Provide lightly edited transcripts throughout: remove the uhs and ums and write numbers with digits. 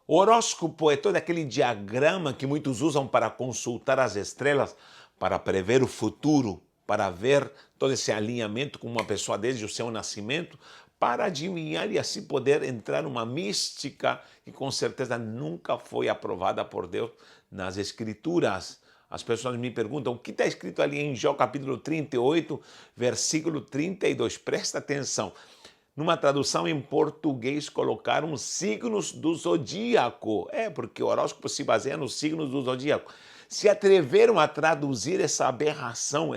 O horóscopo é todo aquele diagrama que muitos usam para consultar as estrelas, para prever o futuro, para ver todo esse alinhamento com uma pessoa desde o seu nascimento, para adivinhar e assim poder entrar numa mística que com certeza nunca foi aprovada por Deus nas Escrituras. As pessoas me perguntam o que está escrito ali em Jó capítulo 38, versículo 32. Presta atenção. Numa tradução em português colocaram signos do zodíaco. Porque o horóscopo se baseia nos signos do zodíaco. Se atreveram a traduzir essa aberração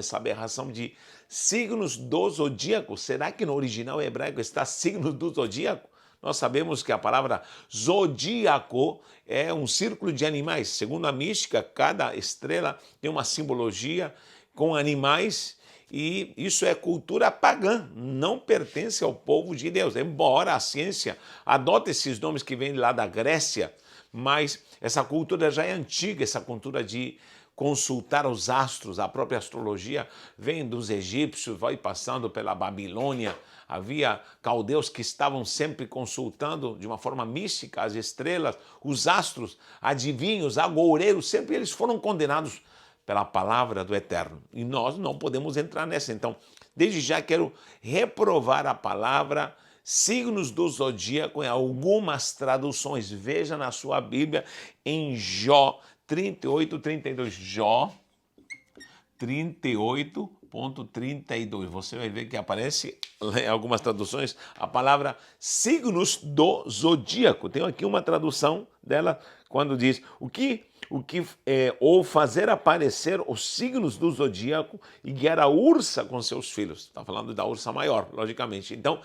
de signos do zodíaco. Será que no original hebraico está signos do zodíaco? Nós sabemos que a palavra zodíaco é um círculo de animais. Segundo a mística, cada estrela tem uma simbologia com animais e isso é cultura pagã, não pertence ao povo de Deus. Embora a ciência adote esses nomes que vêm lá da Grécia, mas essa cultura já é antiga, essa cultura de consultar os astros, a própria astrologia vem dos egípcios, vai passando pela Babilônia. Havia caldeus que estavam sempre consultando de uma forma mística as estrelas, os astros, adivinhos, agoureiros, sempre eles foram condenados pela palavra do Eterno. E nós não podemos entrar nessa. Então, desde já quero reprovar a palavra signos do zodíaco em algumas traduções. Veja na sua Bíblia em Jó 38, 32. Jó 38.32. Você vai ver que aparece em algumas traduções a palavra signos do zodíaco. Tenho aqui uma tradução dela quando diz ou fazer aparecer os signos do zodíaco e guiar a ursa com seus filhos. Está falando da ursa maior, logicamente. Então,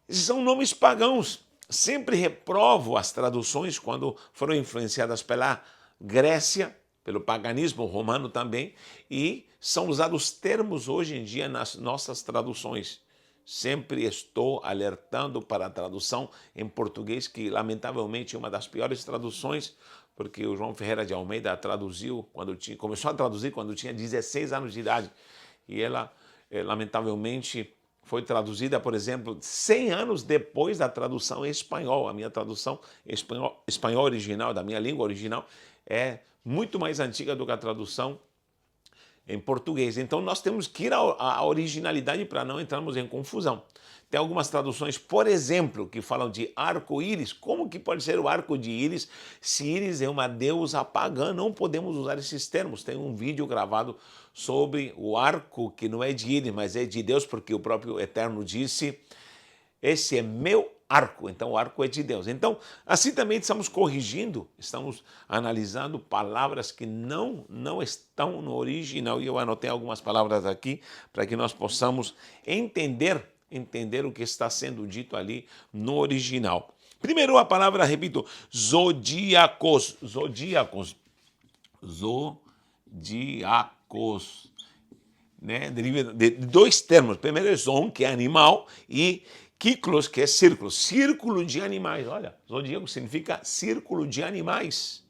esses são nomes pagãos. Sempre reprovo as traduções quando foram influenciadas pela Grécia, pelo paganismo romano também, e são usados termos hoje em dia nas nossas traduções. Sempre estou alertando para a tradução em português, que lamentavelmente é uma das piores traduções, porque o João Ferreira de Almeida traduziu, começou a traduzir quando tinha 16 anos de idade, e ela, lamentavelmente, foi traduzida, por exemplo, 100 anos depois da tradução em espanhol. A minha tradução em espanhol original, da minha língua original, é muito mais antiga do que a tradução em português. Então nós temos que ir à originalidade para não entrarmos em confusão. Tem algumas traduções, por exemplo, que falam de arco-íris. Como que pode ser o arco de íris se íris é uma deusa pagã? Não podemos usar esses termos. Tem um vídeo gravado sobre o arco, que não é de íris, mas é de Deus, porque o próprio Eterno disse: esse é meu arco. Então o arco é de Deus. Então assim também estamos corrigindo, estamos analisando palavras que não estão no original. E eu anotei algumas palavras aqui para que nós possamos entender o que está sendo dito ali no original. Primeiro a palavra, repito, zodíacos. Zodíacos. Zodíacos. Né? Deriva de dois termos. Primeiro é zon, que é animal, e kiklos, que é círculo. Círculo de animais. Olha, zodíaco significa círculo de animais.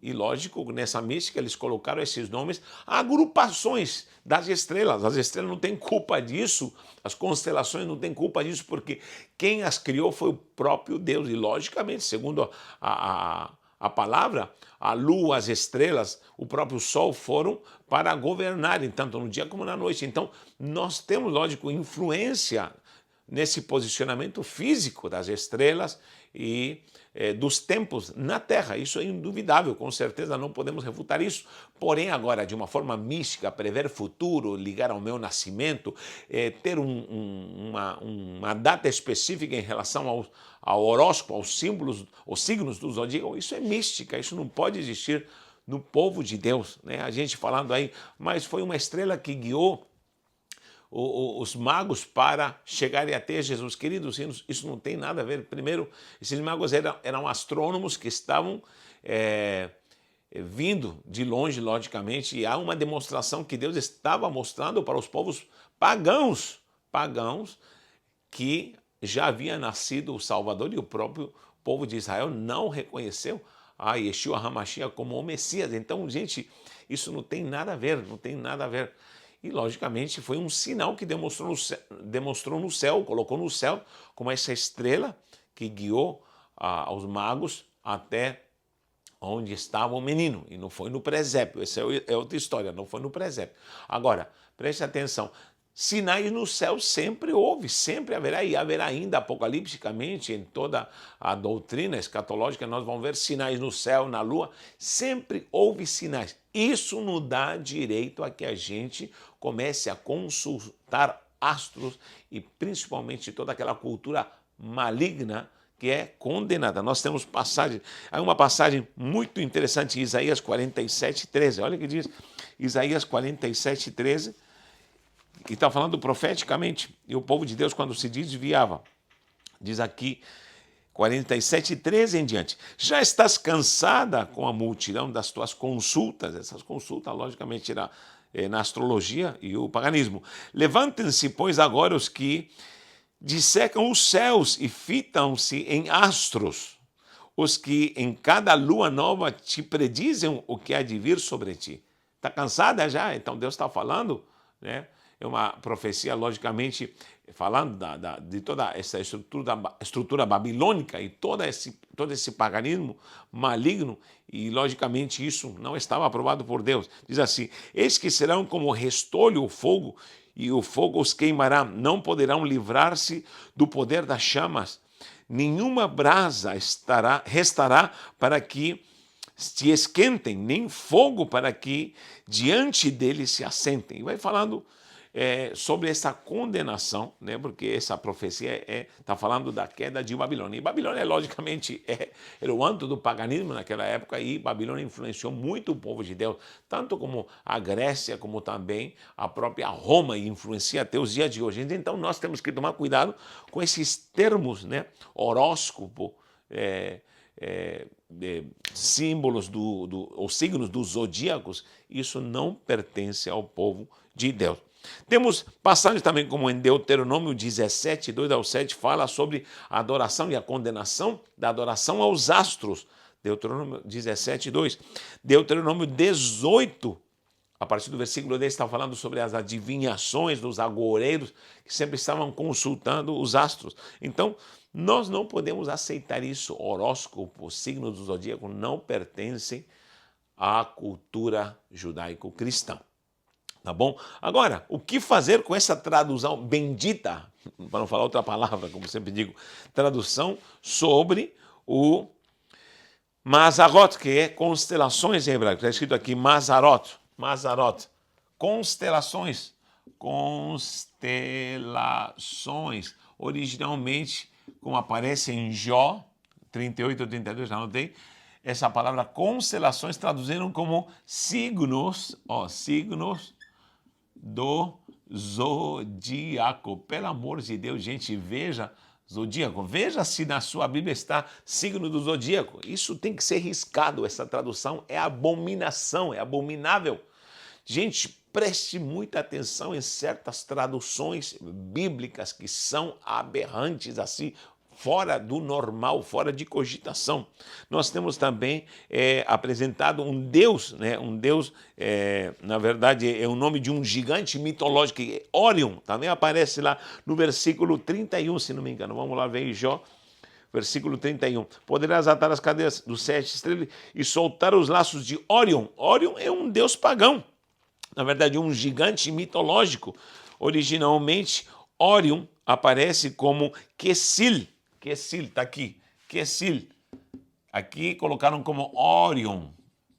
E lógico, nessa mística eles colocaram esses nomes, agrupações das estrelas. As estrelas não têm culpa disso, as constelações não têm culpa disso, porque quem as criou foi o próprio Deus. E logicamente, segundo a palavra, a lua, as estrelas, o próprio sol foram para governarem, tanto no dia como na noite. Então, nós temos, lógico, influência nesse posicionamento físico das estrelas e dos tempos na Terra. Isso é indubitável, com certeza não podemos refutar isso. Porém, agora, de uma forma mística, prever futuro, ligar ao meu nascimento, ter uma data específica em relação ao horóscopo, aos símbolos, os signos do zodíaco, isso é mística, isso não pode existir no povo de Deus. Né? A gente falando aí, mas foi uma estrela que guiou os magos para chegarem até Jesus. Queridos, isso não tem nada a ver. Primeiro, esses magos eram astrônomos que estavam vindo de longe, logicamente, e há uma demonstração que Deus estava mostrando para os povos pagãos, que já havia nascido o Salvador, e o próprio povo de Israel não reconheceu a Yeshua HaMashiach como o Messias. Então, gente, isso não tem nada a ver, não tem nada a ver. E, logicamente, foi um sinal que demonstrou no céu, colocou no céu, como essa estrela que guiou aos magos até onde estava o menino, e não foi no presépio. Essa é outra história, não foi no presépio. Agora, preste atenção, sinais no céu sempre houve, sempre haverá, e haverá ainda apocalipticamente em toda a doutrina escatológica, nós vamos ver sinais no céu, na lua, sempre houve sinais. Isso nos dá direito a que a gente comece a consultar astros e principalmente toda aquela cultura maligna que é condenada. Nós temos passagem, há uma passagem muito interessante em Isaías 47:13. Olha o que diz Isaías 47:13, que está falando profeticamente, e o povo de Deus, quando se desviava, diz aqui, 47:13 em diante: já estás cansada com a multidão das tuas consultas, essas consultas, logicamente, na astrologia e o paganismo. Levantem-se, pois, agora os que dissecam os céus e fitam-se em astros, os que em cada lua nova te predizem o que há de vir sobre ti. Está cansada já? Então Deus está falando, né? É uma profecia, logicamente, falando de toda essa estrutura babilônica e todo esse paganismo maligno, e logicamente isso não estava aprovado por Deus. Diz assim: eis que serão como restolho o fogo, e o fogo os queimará, não livrar-se do poder das chamas, nenhuma brasa restará para que se esquentem, nem fogo para que diante deles se assentem. E vai falando sobre essa condenação, né? Porque essa profecia está falando da queda de Babilônia. E Babilônia, logicamente, era o âmbito do paganismo naquela época, e Babilônia influenciou muito o povo de Deus, tanto como a Grécia, como também a própria Roma, e influencia até os dias de hoje. Então nós temos que tomar cuidado com esses termos, né? Horóscopo, símbolos os signos dos zodíacos, isso não pertence ao povo de Deus. Temos passagens também como em Deuteronômio 17:2-7, fala sobre a adoração e a condenação da adoração aos astros. Deuteronômio 17:2. Deuteronômio 18, a partir do versículo 10, está falando sobre as adivinhações dos agoureiros que sempre estavam consultando os astros. Então, nós não podemos aceitar isso. Horóscopo, signos do zodíaco não pertencem à cultura judaico-cristã. Tá bom? Agora, o que fazer com essa tradução bendita, para não falar outra palavra, como sempre digo, tradução sobre o Mazarot, que é constelações em hebraico. Está escrito aqui Mazarot, constelações, originalmente, como aparece em Jó 38:32, já anotei, essa palavra constelações traduziram como signos, signos do zodíaco. Pelo amor de Deus, gente, veja zodíaco, veja se na sua Bíblia está signo do zodíaco. Isso tem que ser riscado, essa tradução é abominação, é abominável. Gente, preste muita atenção em certas traduções bíblicas que são aberrantes, assim, fora do normal, fora de cogitação. Nós temos também apresentado um Deus, né? Um Deus, na verdade, é o nome de um gigante mitológico, Órion, também aparece lá no versículo 31, se não me engano. Vamos lá ver em Jó, versículo 31. Poderás atar as cadeias dos 7 estrelas e soltar os laços de Órion. Órion é um deus pagão, na verdade, um gigante mitológico. Originalmente, Órion aparece como Quesil, está aqui, Quesil. Aqui colocaram como Órion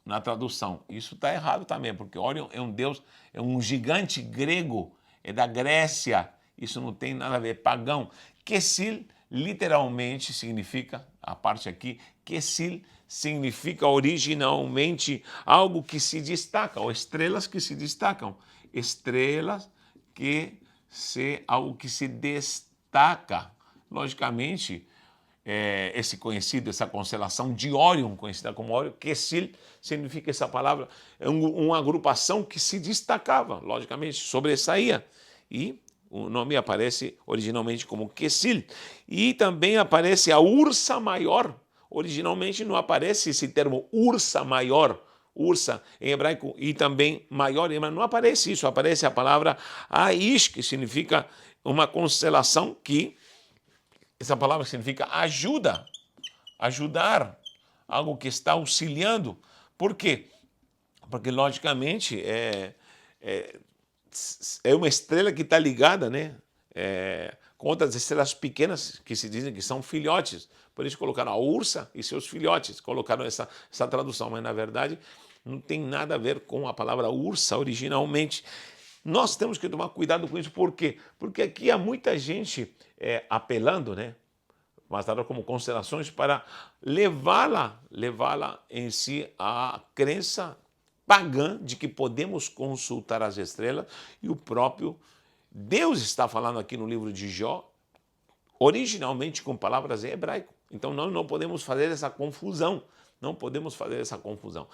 na tradução. Isso está errado também, porque Órion é um deus, é um gigante grego, é da Grécia. Isso não tem nada a ver, pagão. Quesil literalmente significa, a parte aqui, Quesil significa originalmente algo que se destaca, ou estrelas que se destacam. Estrelas algo que se destaca. Logicamente, essa constelação de Órion, conhecida como Órion, Quesil, significa essa palavra, uma agrupação que se destacava, logicamente, sobressaía. E o nome aparece originalmente como Quesil. E também aparece a Ursa Maior. Originalmente não aparece esse termo Ursa Maior, Ursa em hebraico, e também maior, mas não aparece isso, aparece a palavra Aish, que significa uma constelação essa palavra significa ajuda, ajudar, algo que está auxiliando. Por quê? Porque, logicamente, é uma estrela que está ligada, né? Com outras estrelas pequenas que se dizem que são filhotes. Por isso colocaram a ursa e seus filhotes, colocaram essa tradução, mas na verdade não tem nada a ver com a palavra ursa originalmente. Nós temos que tomar cuidado com isso, por quê? Porque aqui há muita gente apelando, né? Mas nada como constelações para levá-la em si à crença pagã de que podemos consultar as estrelas, e o próprio Deus está falando aqui no livro de Jó, originalmente com palavras em hebraico. Então nós não podemos fazer essa confusão, não podemos fazer essa confusão.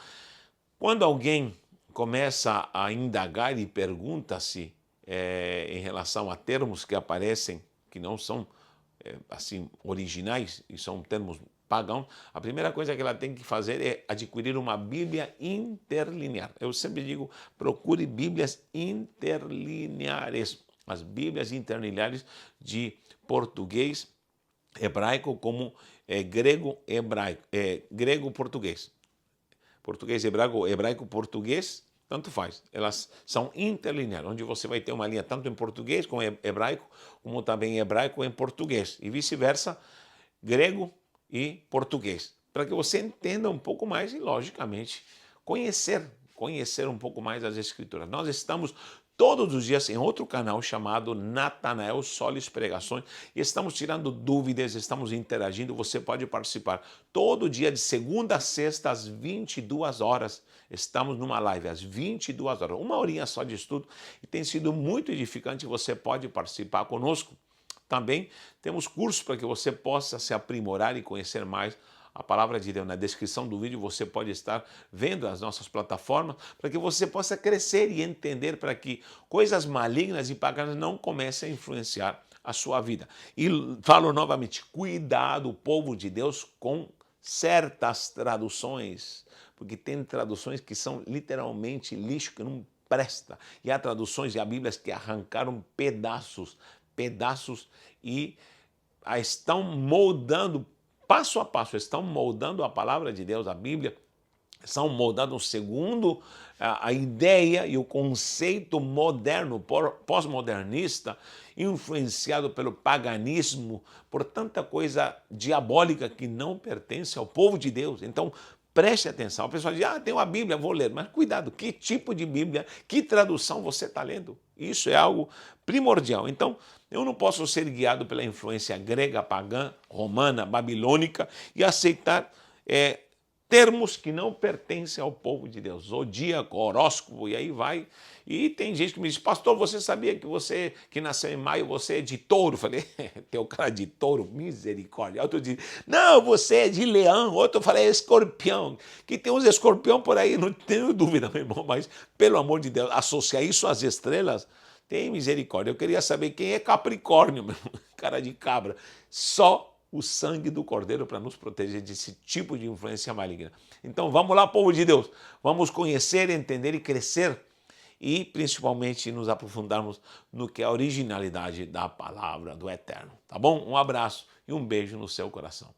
Quando alguém começa a indagar e pergunta-se em relação a termos que aparecem, que não são assim originais e são termos pagãos, a primeira coisa que ela tem que fazer é adquirir uma Bíblia interlinear. Eu sempre digo, procure Bíblias interlineares. As Bíblias interlineares de português, hebraico, como grego-hebraico, grego-português. Português, hebraico, hebraico-português, tanto faz. Elas são interlineares, onde você vai ter uma linha tanto em português como em hebraico, como também em hebraico em português, e vice-versa, grego e português, para que você entenda um pouco mais e, logicamente, conhecer um pouco mais as Escrituras. Nós estamos todos os dias em outro canal chamado Natanael Solis Pregações e estamos tirando dúvidas, estamos interagindo. Você pode participar todo dia de segunda a sexta às 22 horas. Estamos numa live às 22 horas, uma horinha só de estudo, e tem sido muito edificante. Você pode participar conosco. Também temos cursos para que você possa se aprimorar e conhecer mais a palavra de Deus. Na descrição do vídeo você pode estar vendo as nossas plataformas para que você possa crescer e entender, para que coisas malignas e paganas não comecem a influenciar a sua vida. E falo novamente, cuidado, povo de Deus, com certas traduções, porque tem traduções que são literalmente lixo, que não presta. E há traduções e há Bíblias que arrancaram pedaços e a estão moldando passo a passo, estão moldando a palavra de Deus, a Bíblia, estão moldando segundo a ideia e o conceito moderno, pós-modernista, influenciado pelo paganismo, por tanta coisa diabólica que não pertence ao povo de Deus. Então, preste atenção. A pessoa diz, tem uma Bíblia, vou ler. Mas cuidado, que tipo de Bíblia, que tradução você está lendo? Isso é algo primordial. Então, eu não posso ser guiado pela influência grega, pagã, romana, babilônica e aceitar termos que não pertencem ao povo de Deus. Zodíaco, horóscopo, e aí vai. E tem gente que me diz, pastor, você sabia que você, que nasceu em maio, você é de touro? Eu falei, teu cara de touro, misericórdia. Outro diz, não, você é de leão. Outro eu falei, é escorpião. Que tem uns escorpião por aí, não tenho dúvida, meu irmão, mas pelo amor de Deus, associar isso às estrelas, tem misericórdia. Eu queria saber quem é Capricórnio, meu irmão, cara de cabra. Só o sangue do Cordeiro para nos proteger desse tipo de influência maligna. Então vamos lá, povo de Deus, vamos conhecer, entender e crescer, e principalmente nos aprofundarmos no que é a originalidade da palavra do Eterno, tá bom? Um abraço e um beijo no seu coração.